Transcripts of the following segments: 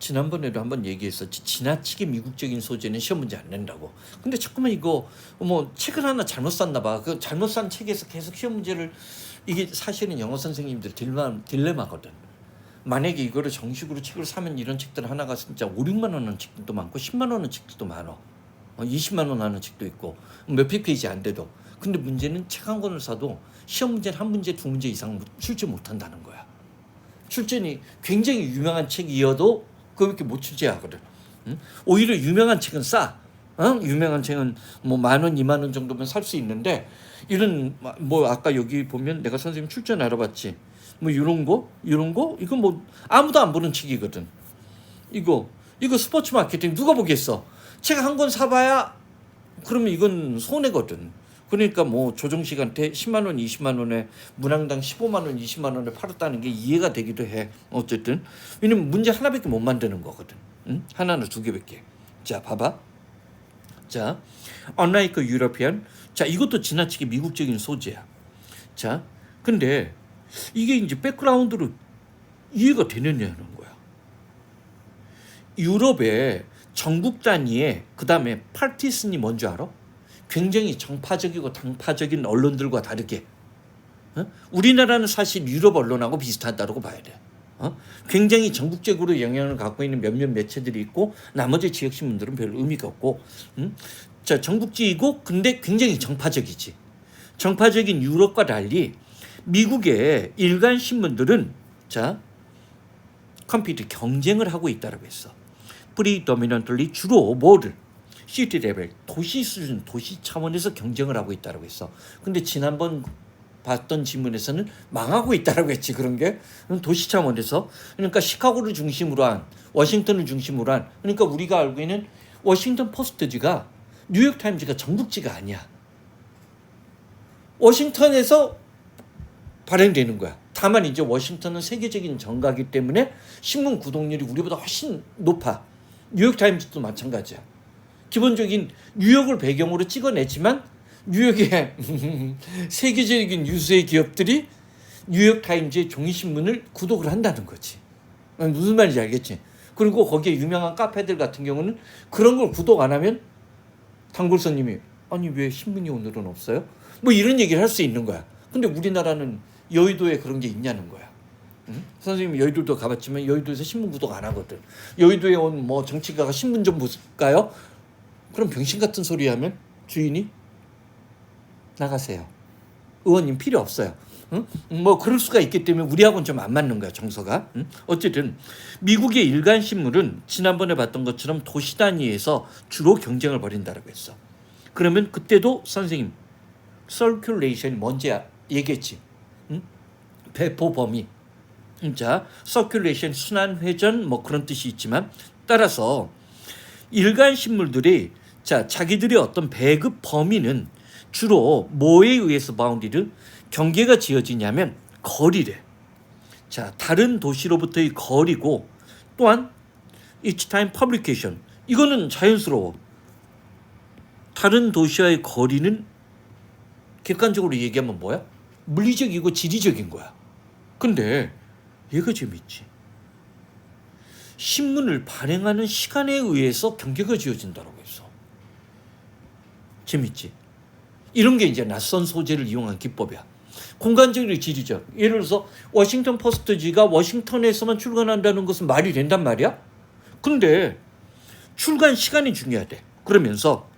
지난번에도 한번 얘기했었지. 지나치게 미국적인 소재는 시험 문제 안 낸다고. 근데 자꾸만 이거 뭐 책을 하나 잘못 샀나 봐. 그 잘못 산 책에서 계속 시험 문제를, 이게 사실은 영어 선생님들 딜레마거든. 만약에 이거를 정식으로 책을 사면 이런 책들 하나가 진짜 5, 6만 원 하는 책들도 많고 10만 원 하는 책들도 많아. 20만 원 하는 책도 있고 몇백 페이지 안 돼도. 근데 문제는 책 한 권을 사도 시험 문제는 한 문제, 두 문제 이상 출제 못 한다는 거야. 출제는 굉장히 유명한 책이어도 그렇게 못 출제하거든. 응? 오히려 유명한 책은 싸. 유명한 책은 뭐 10,000원, 20,000원 정도면 살 수 있는데, 이런 뭐 아까 여기 보면 내가 선생님 출전 알아봤지. 뭐 이런 거 이거 뭐 아무도 안 보는 책이거든. 이거 스포츠 마케팅 누가 보겠어? 책 한 권 사봐야 그러면 이건 손해거든. 그러니까 뭐 조정식한테 10만 원, 20만 원에 문항당 15만 원, 20만 원에 팔았다는 게 이해가 되기도 해. 어쨌든 왜냐면 문제 하나밖에 못 만드는 거거든. 응? 하나는 두 개밖에. 자, 봐봐. 자, unlike European. 자, 이것도 지나치게 미국적인 소재야. 자, 근데 이게 이제 백그라운드로 이해가 되느냐는 거야. 유럽의 전국 단위의 그다음에 파티슨이 뭔지 알아? 굉장히 정파적이고 당파적인 언론들과 다르게, 우리나라는 사실 유럽 언론하고 비슷하다고 봐야 돼. 굉장히 전국적으로 영향을 갖고 있는 몇몇 매체들이 있고 나머지 지역 신문들은 별 의미가 없고, 자, 전국지이고 근데 굉장히 정파적이지. 정파적인 유럽과 달리 미국의 일간 신문들은 자, 컴퓨터 경쟁을 하고 있다고 했어. predominantly 주로 뭐를 시티 레벨, 도시 수준, 도시 차원에서 경쟁을 하고 있다고 했어. 근데 지난번 봤던 지문에서는 망하고 있다고 했지. 그런 게 도시 차원에서. 그러니까 시카고를 중심으로 한, 워싱턴을 중심으로 한, 그러니까 우리가 알고 있는 워싱턴 포스트지가 뉴욕 타임즈가 전국지가 아니야. 워싱턴에서 발행되는 거야. 다만 이제 워싱턴은 세계적인 정가기 때문에 신문 구독률이 우리보다 훨씬 높아. 뉴욕 타임즈도 마찬가지야. 기본적인 뉴욕을 배경으로 찍어냈지만 뉴욕의 세계적인 뉴스의 기업들이 뉴욕 타임즈의 종이신문을 구독을 한다는 거지. 무슨 말인지 알겠지? 그리고 거기에 유명한 카페들 같은 경우는 그런 걸 구독 안 하면 단골손님이 아니 왜 신문이 오늘은 없어요? 뭐 이런 얘기를 할 수 있는 거야. 근데 우리나라는 여의도에 그런 게 있냐는 거야. 응? 선생님 여의도도 가봤지만 여의도에서 신문 구독 안 하거든. 여의도에 온 뭐 정치가가 신문 좀 볼까요? 그럼 병신 같은 소리 하면 주인이 나가세요. 의원님 필요 없어요. 응? 뭐 그럴 수가 있기 때문에 우리하고는 좀 안 맞는 거야, 정서가. 응? 어쨌든 미국의 일간 신문은 지난번에 봤던 것처럼 도시 단위에서 주로 경쟁을 벌인다고 했어. 그러면 그때도 선생님 circulation이 뭔지 얘기했지. 응? 배포 범위. 자, circulation 순환 회전 뭐 그런 뜻이 있지만, 따라서 일간 신문들이 자, 자기들의 어떤 배급 범위는 주로 뭐에 의해서 바운디드 경계가 지어지냐면 거리래. 자, 다른 도시로부터의 거리고, 또한 each time publication, 이거는 자연스러워. 다른 도시와의 거리는 객관적으로 얘기하면 뭐야? 물리적이고 지리적인 거야. 근데 얘가 재밌지. 신문을 발행하는 시간에 의해서 경계가 지어진다고 했어. 재밌지? 이런 게 이제 낯선 소재를 이용한 기법이야. 공간적이고 지리적. 예를 들어서 워싱턴 포스트지가 워싱턴에서만 출간한다는 것은 말이 된단 말이야? 근데 출간 시간이 중요하대. 그러면서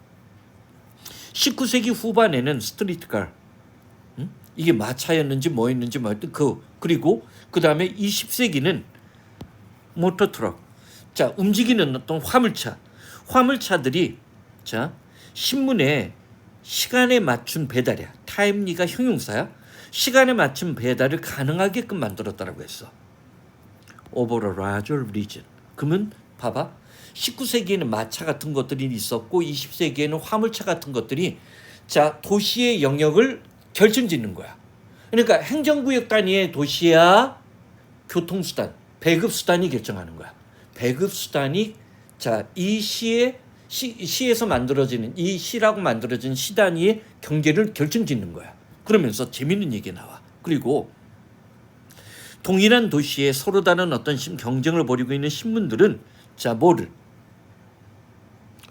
19세기 후반에는 스트리트카, 이게 마차였는지 뭐였는지 뭐였든 그리고 그 다음에 20세기는 모터트럭, 자, 움직이는 어떤 화물차들이 자, 신문에 시간에 맞춘 배달이야. 타임리가 형용사야. 시간에 맞춘 배달을 가능하게끔 만들었다고 했어. Over a larger region. 그러면 봐봐. 19세기에는 마차 같은 것들이 있었고 20세기에는 화물차 같은 것들이 자, 도시의 영역을 결정짓는 거야. 그러니까 행정구역 단위의 도시야 교통수단, 배급수단이 결정하는 거야. 배급수단이 자, 이 시에서 만들어지는 이 시라고 만들어진 시 단위의 경계를 결정짓는 거야. 그러면서 재밌는 얘기 나와. 그리고 동일한 도시에 서로 다른 어떤 경쟁을 벌이고 있는 신문들은 자, 뭐를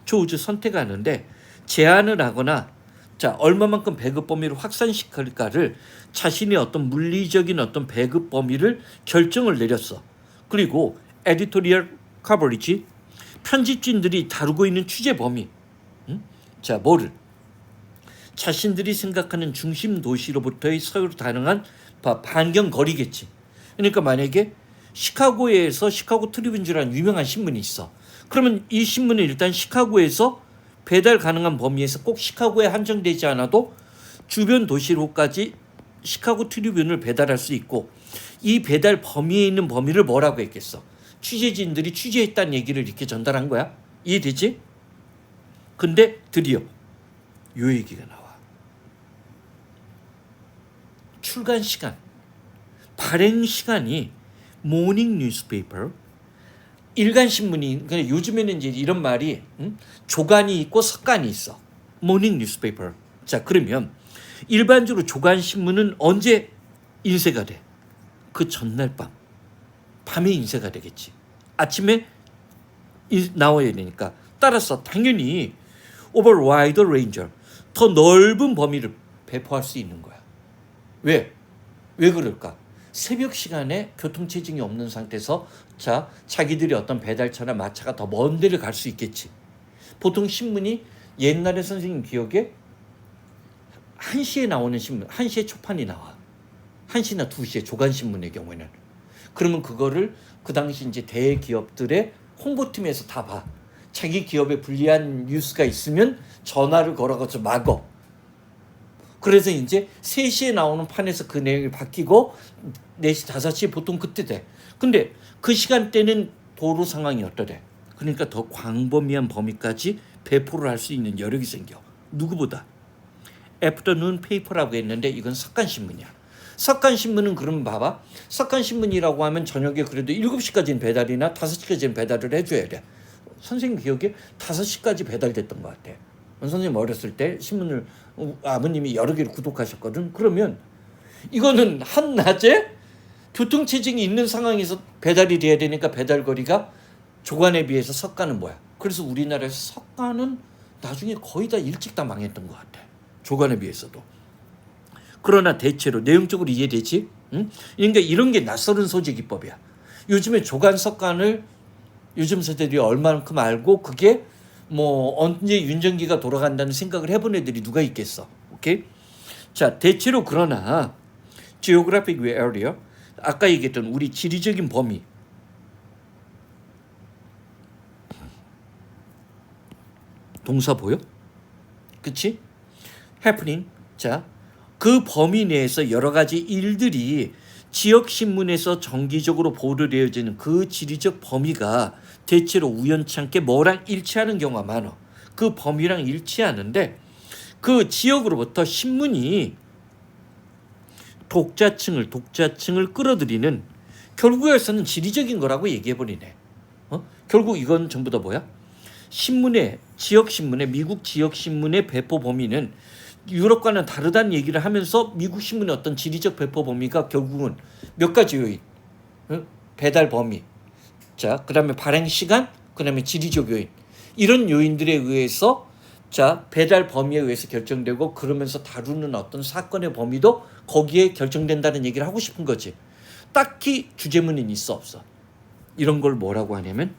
조우주 선택하는데 제한을 하거나 자, 얼마만큼 배급 범위를 확산시킬까를 자신의 어떤 물리적인 어떤 배급 범위를 결정을 내렸어. 그리고 에디토리얼 커버리지, 편집진들이 다루고 있는 취재 범위. 자, 뭐를 자신들이 생각하는 중심 도시로부터의 서로 다양한 반경 거리겠지. 그러니까 만약에 시카고에서 시카고 트리뷴즈라는 유명한 신문이 있어. 그러면 이 신문은 일단 시카고에서 배달 가능한 범위에서 꼭 시카고에 한정되지 않아도 주변 도시로까지 시카고 트리뷴을 배달할 수 있고, 이 배달 범위에 있는 범위를 뭐라고 했겠어? 취재진들이 취재했다는 얘기를 이렇게 전달한 거야. 이해되지? 근데 드디어 요 얘기가 나와. 출간 시간, 발행 시간이 모닝 뉴스페이퍼, 일간 신문이, 그러니까 요즘에는 이제 이런 말이 조간이 있고 석간이 있어. 모닝 뉴스페이퍼. 자, 그러면 일반적으로 조간 신문은 언제 인쇄가 돼? 그 전날 밤에 인쇄가 되겠지. 아침에 나와야 되니까. 따라서 당연히 over wider range, 더 넓은 범위를 배포할 수 있는 거야. 왜 그럴까? 새벽 시간에 교통체증이 없는 상태에서 자, 자기들이 어떤 배달차나 마차가 더 먼 데를 갈 수 있겠지. 보통 신문이 옛날에 선생님 기억에 1시에 나오는 신문, 1시에 초판이 나와. 1시나 2시에 조간신문의 경우에는. 그러면 그거를 그 당시 이제 대기업들의 홍보팀에서 다 봐. 자기 기업에 불리한 뉴스가 있으면 전화를 걸어가서 막어. 그래서 이제 3시에 나오는 판에서 그 내용이 바뀌고 4시, 5시 보통 그때 돼. 근데 그 시간대는 도로 상황이 어떠래? 그러니까 더 광범위한 범위까지 배포를 할 수 있는 여력이 생겨. 누구보다. 애프터눈 페이퍼라고 했는데 이건 석간신문이야. 석간신문은 그러면 봐봐. 석간신문이라고 하면 저녁에 그래도 7시까지는 배달이나 5시까지는 배달을 해줘야 돼. 선생님 기억에 5시까지 배달됐던 것 같아. 선생님 어렸을 때 신문을 아버님이 여러 개를 구독하셨거든. 그러면 이거는 한낮에 교통체증이 있는 상황에서 배달이 돼야 되니까 배달거리가 조간에 비해서 석간은 뭐야? 그래서 우리나라에서 석간은 나중에 거의 다 일찍 다 망했던 것 같아. 조간에 비해서도. 그러나 대체로 내용적으로 이해되지? 응? 그러니까 이런 게 낯설은 소재 기법이야. 요즘에 조간 석간을 요즘 세대들이 얼마만큼 알고 그게 뭐 언제 윤전기가 돌아간다는 생각을 해본 애들이 누가 있겠어. 오케이? 자, 대체로 그러나 geographic area, 아까 얘기했던 우리 지리적인 범위, 동사 보여? 그치? happening. 자, 그 범위 내에서 여러 가지 일들이 지역신문에서 정기적으로 보도되어지는 그 지리적 범위가 대체로 우연찮게 뭐랑 일치하는 경우가 많아. 그 범위랑 일치하는데 그 지역으로부터 신문이 독자층을 끌어들이는, 결국에서는 지리적인 거라고 얘기해버리네. 결국 이건 전부 다 뭐야? 지역신문의, 미국 지역신문의 배포 범위는 유럽과는 다르다는 얘기를 하면서 미국 신문의 어떤 지리적 배포 범위가 결국은 몇 가지 요인, 배달 범위, 자, 그 다음에 발행 시간, 그 다음에 지리적 요인, 이런 요인들에 의해서 자, 배달 범위에 의해서 결정되고, 그러면서 다루는 어떤 사건의 범위도 거기에 결정된다는 얘기를 하고 싶은 거지. 딱히 주제문은 있어 없어. 이런 걸 뭐라고 하냐면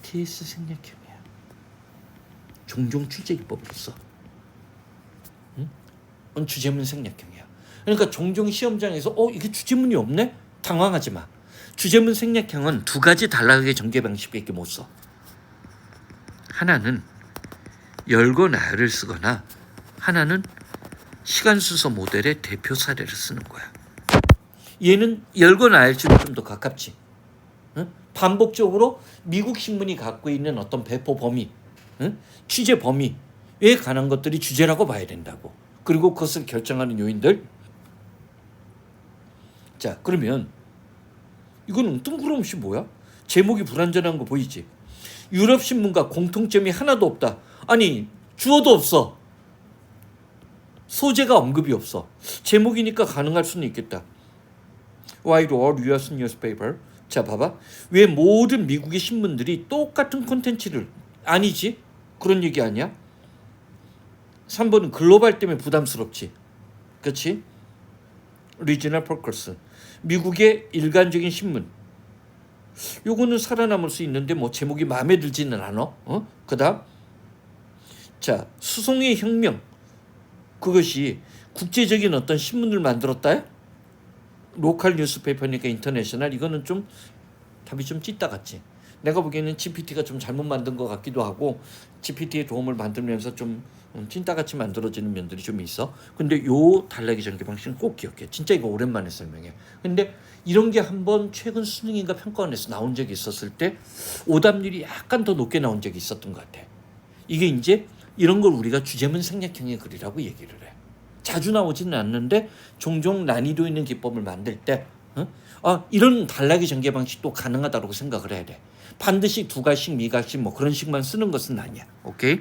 TS 생략형이야. 종종 취재 기법을 써. 주제문 생략형이야. 그러니까 종종 시험장에서 이게 주제문이 없네? 당황하지 마. 주제문 생략형은 두 가지 단락의 전개 방식밖에 못 써. 하나는 열고 나열을 쓰거나 하나는 시간순서 모델의 대표 사례를 쓰는 거야. 얘는 열고 나열식으로 좀 더 가깝지. 반복적으로 미국 신문이 갖고 있는 어떤 배포 범위, 취재 범위에 관한 것들이 주제라고 봐야 된다고. 그리고 그것을 결정하는 요인들. 자, 그러면 이거는 뜬구름없이 뭐야? 제목이 불완전한 거 보이지? 유럽 신문과 공통점이 하나도 없다. 아니, 주어도 없어. 소재가 언급이 없어. 제목이니까 가능할 수는 있겠다. Why do all U.S. newspaper 자, 봐봐. 왜 모든 미국의 신문들이 똑같은 콘텐츠를 아니지? 그런 얘기 아니야? 3번은 글로벌 때문에 부담스럽지. 그렇지? 리지널 포커스. 미국의 일간적인 신문. 요거는 살아남을 수 있는데 뭐 제목이 마음에 들지는 않아. 그다음 자, 수송의 혁명. 그것이 국제적인 어떤 신문을 만들었다. 로컬 뉴스페이퍼니까 인터내셔널. 이거는 좀 답이 좀 찢다 같지. 내가 보기에는 GPT가 좀 잘못 만든 것 같기도 하고 GPT의 도움을 받으면서 좀 찐따같이 만들어지는 면들이 좀 있어. 근데 요 단락의 전개 방식은 꼭 기억해. 진짜 이거 오랜만에 설명해. 근데 이런 게 한번 최근 수능인가 평가원에서 나온 적이 있었을 때 오답률이 약간 더 높게 나온 적이 있었던 것 같아. 이게 이제 이런 걸 우리가 주제문 생략형의 글이라고 얘기를 해. 자주 나오지는 않는데 종종 난이도 있는 기법을 만들 때 이런 단락의 전개 방식도 가능하다고 생각을 해야 돼. 반드시 두 가식, 미가식 뭐 그런 식만 쓰는 것은 아니야. 오케이?